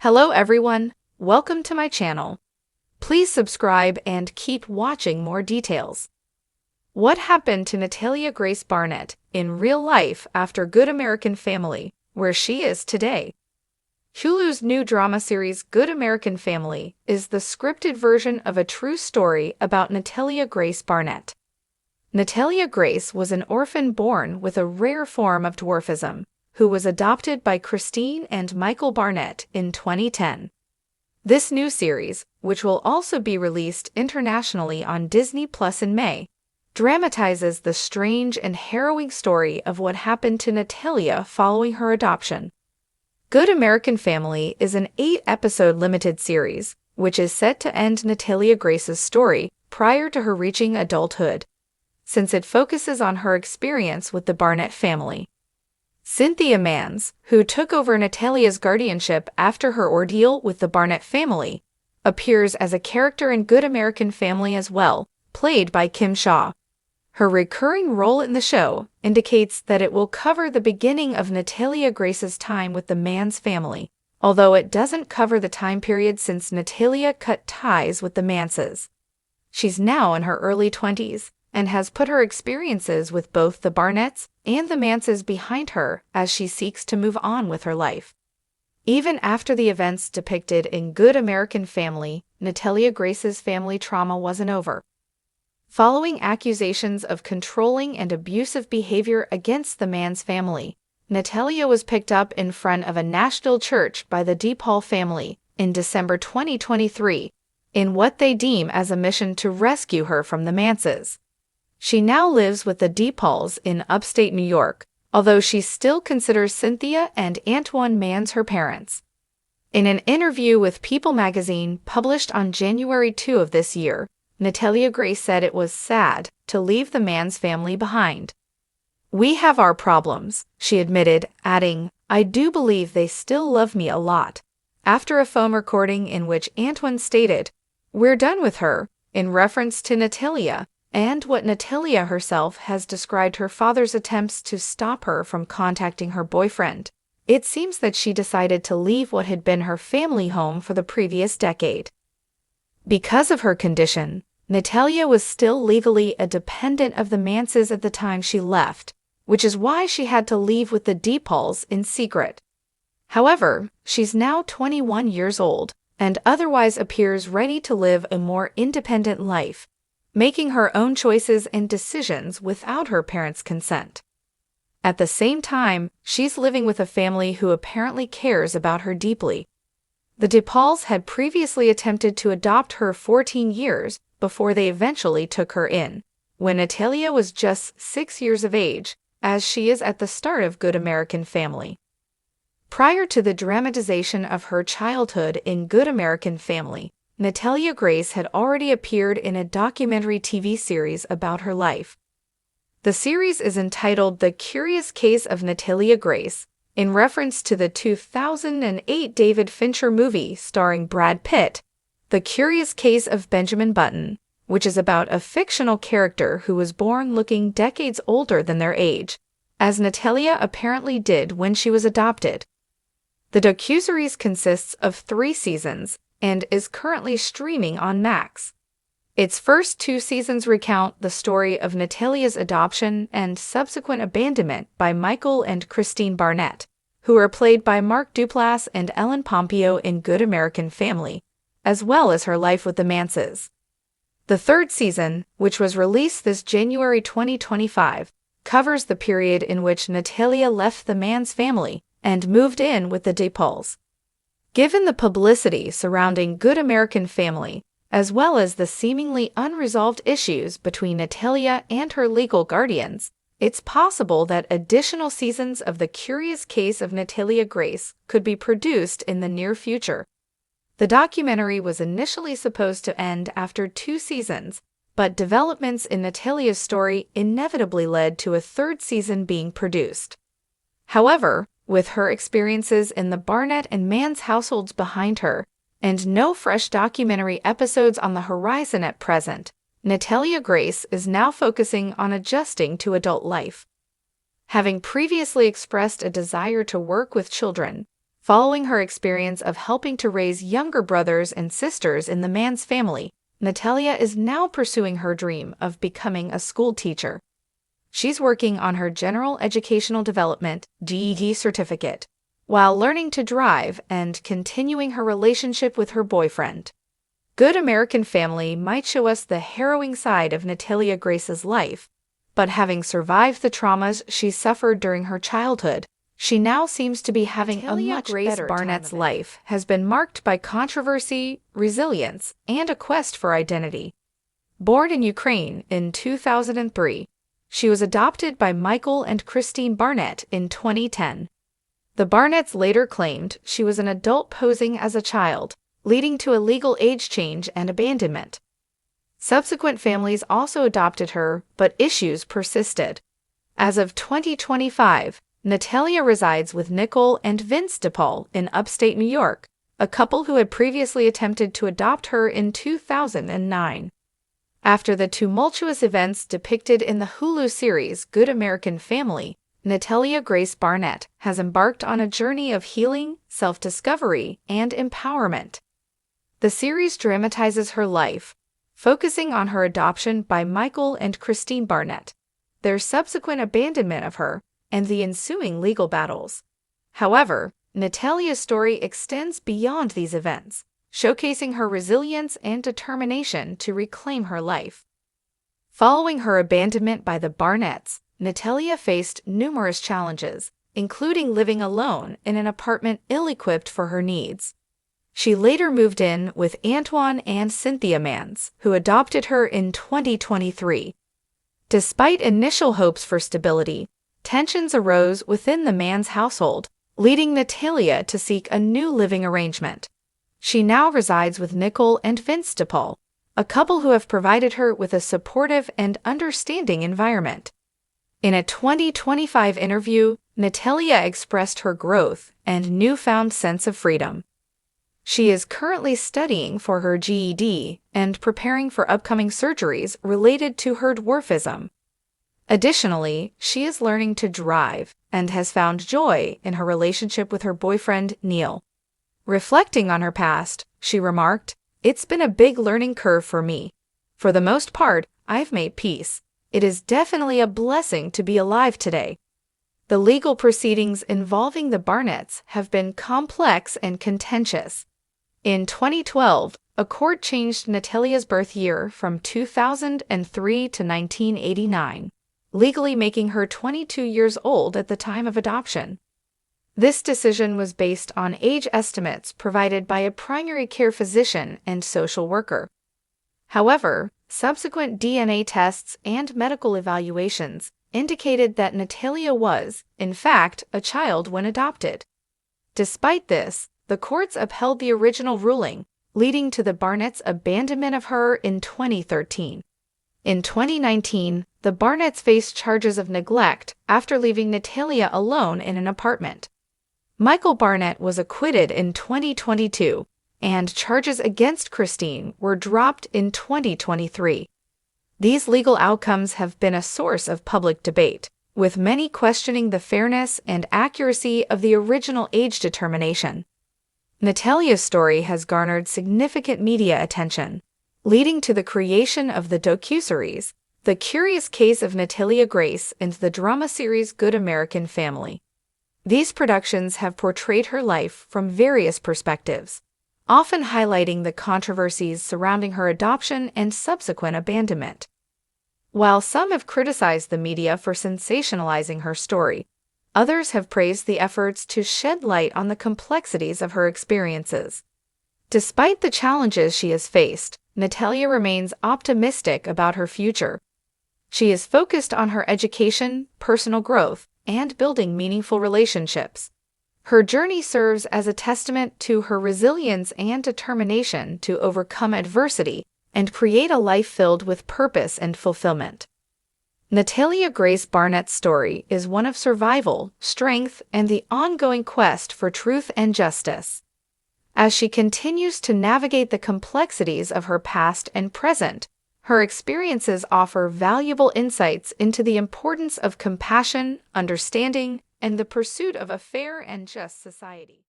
Hello everyone, welcome to my channel. Please subscribe and keep watching more details. What happened to Natalia Grace Barnett in real life after Good American Family, where she is today? Hulu's new drama series Good American Family is the scripted version of a true story about Natalia Grace Barnett. Natalia Grace was an orphan born with a rare form of dwarfism, who was adopted by Christine and Michael Barnett in 2010. This new series, which will also be released internationally on Disney Plus in May, dramatizes the strange and harrowing story of what happened to Natalia following her adoption. Good American Family is an 8-episode limited series, which is set to end Natalia Grace's story prior to her reaching adulthood, since it focuses on her experience with the Barnett family. Cynthia Mans, who took over Natalia's guardianship after her ordeal with the Barnett family, appears as a character in Good American Family as well, played by Kim Shaw. Her recurring role in the show indicates that it will cover the beginning of Natalia Grace's time with the Mans family, although it doesn't cover the time period since Natalia cut ties with the Manses. She's now in her early 20s, and has put her experiences with both the Barnetts and the Manses behind her as she seeks to move on with her life. Even after the events depicted in Good American Family, Natalia Grace's family trauma wasn't over. Following accusations of controlling and abusive behavior against the Mans family, Natalia was picked up in front of a Nashville church by the DePaul family in December 2023, in what they deem as a mission to rescue her from the Manses. She now lives with the DePauls in upstate New York, although she still considers Cynthia and Antoine Mans her parents. In an interview with People magazine published on January 2 of this year, Natalia Grace said it was sad to leave the Mans family behind. "We have our problems," she admitted, adding, "I do believe they still love me a lot." After a phone recording in which Antoine stated, "We're done with her," in reference to Natalia, and what Natalia herself has described her father's attempts to stop her from contacting her boyfriend, it seems that she decided to leave what had been her family home for the previous decade. Because of her condition, Natalia was still legally a dependent of the Manses at the time she left, which is why she had to leave with the DePauls in secret. However, she's now 21 years old and otherwise appears ready to live a more independent life, making her own choices and decisions without her parents' consent. At the same time, she's living with a family who apparently cares about her deeply. The DePauls had previously attempted to adopt her 14 years before they eventually took her in, when Natalia was just 6 years of age, as she is at the start of Good American Family. Prior to the dramatization of her childhood in Good American Family, Natalia Grace had already appeared in a documentary TV series about her life. The series is entitled The Curious Case of Natalia Grace, in reference to the 2008 David Fincher movie starring Brad Pitt, The Curious Case of Benjamin Button, which is about a fictional character who was born looking decades older than their age, as Natalia apparently did when she was adopted. The docuseries consists of 3 seasons, and is currently streaming on Max. Its first 2 seasons recount the story of Natalia's adoption and subsequent abandonment by Michael and Christine Barnett, who are played by Mark Duplass and Ellen Pompeo in Good American Family, as well as her life with the Manses. The 3rd season, which was released this January 2025, covers the period in which Natalia left the Mans family and moved in with the DePauls. Given the publicity surrounding Good American Family, as well as the seemingly unresolved issues between Natalia and her legal guardians, it's possible that additional seasons of The Curious Case of Natalia Grace could be produced in the near future. The documentary was initially supposed to end after 2 seasons, but developments in Natalia's story inevitably led to a 3rd season being produced. However, with her experiences in the Barnett and Mans households behind her, and no fresh documentary episodes on the horizon at present, Natalia Grace is now focusing on adjusting to adult life. Having previously expressed a desire to work with children, Following her experience of helping to raise younger brothers and sisters in the man's family, Natalia is now pursuing her dream of becoming a school teacher. She's working on her General Educational Development (GED) certificate, while learning to drive and continuing her relationship with her boyfriend. Good American Family might show us the harrowing side of Natalia Grace's life, but having survived the traumas she suffered during her childhood, she now seems to be having a much better time. Barnett's life has been marked by controversy, resilience, and a quest for identity. Born in Ukraine in 2003, she was adopted by Michael and Christine Barnett in 2010. The Barnetts later claimed she was an adult posing as a child, leading to a legal age change and abandonment. Subsequent families also adopted her, but issues persisted. As of 2025, Natalia resides with Nicole and Vince DePaul in upstate New York, a couple who had previously attempted to adopt her in 2009. After the tumultuous events depicted in the Hulu series Good American Family, Natalia Grace Barnett has embarked on a journey of healing, self-discovery, and empowerment. The series dramatizes her life, focusing on her adoption by Michael and Christine Barnett, their subsequent abandonment of her, and the ensuing legal battles. However, Natalia's story extends beyond these events, showcasing her resilience and determination to reclaim her life. Following her abandonment by the Barnetts, Natalia faced numerous challenges, including living alone in an apartment ill-equipped for her needs. She later moved in with Antoine and Cynthia Mans, who adopted her in 2023. Despite initial hopes for stability, tensions arose within the Mans household, leading Natalia to seek a new living arrangement. She now resides with Nicole and Vince DePaul, a couple who have provided her with a supportive and understanding environment. In a 2025 interview, Natalia expressed her growth and newfound sense of freedom. She is currently studying for her GED and preparing for upcoming surgeries related to her dwarfism. Additionally, she is learning to drive and has found joy in her relationship with her boyfriend, Neil. Reflecting on her past, she remarked, "It's been a big learning curve for me. For the most part, I've made peace. It is definitely a blessing to be alive today." The legal proceedings involving the Barnetts have been complex and contentious. In 2012, a court changed Natalia's birth year from 2003 to 1989, legally making her 22 years old at the time of adoption. This decision was based on age estimates provided by a primary care physician and social worker. However, subsequent DNA tests and medical evaluations indicated that Natalia was, in fact, a child when adopted. Despite this, the courts upheld the original ruling, leading to the Barnetts' abandonment of her in 2013. In 2019, the Barnetts faced charges of neglect after leaving Natalia alone in an apartment. Michael Barnett was acquitted in 2022, and charges against Christine were dropped in 2023. These legal outcomes have been a source of public debate, with many questioning the fairness and accuracy of the original age determination. Natalia's story has garnered significant media attention, leading to the creation of the docuseries, The Curious Case of Natalia Grace, and the drama series Good American Family. These productions have portrayed her life from various perspectives, often highlighting the controversies surrounding her adoption and subsequent abandonment. While some have criticized the media for sensationalizing her story, others have praised the efforts to shed light on the complexities of her experiences. Despite the challenges she has faced, Natalia remains optimistic about her future. She is focused on her education, personal growth, and building meaningful relationships. Her journey serves as a testament to her resilience and determination to overcome adversity and create a life filled with purpose and fulfillment. Natalia Grace Barnett's story is one of survival, strength, and the ongoing quest for truth and justice. As she continues to navigate the complexities of her past and present, her experiences offer valuable insights into the importance of compassion, understanding, and the pursuit of a fair and just society.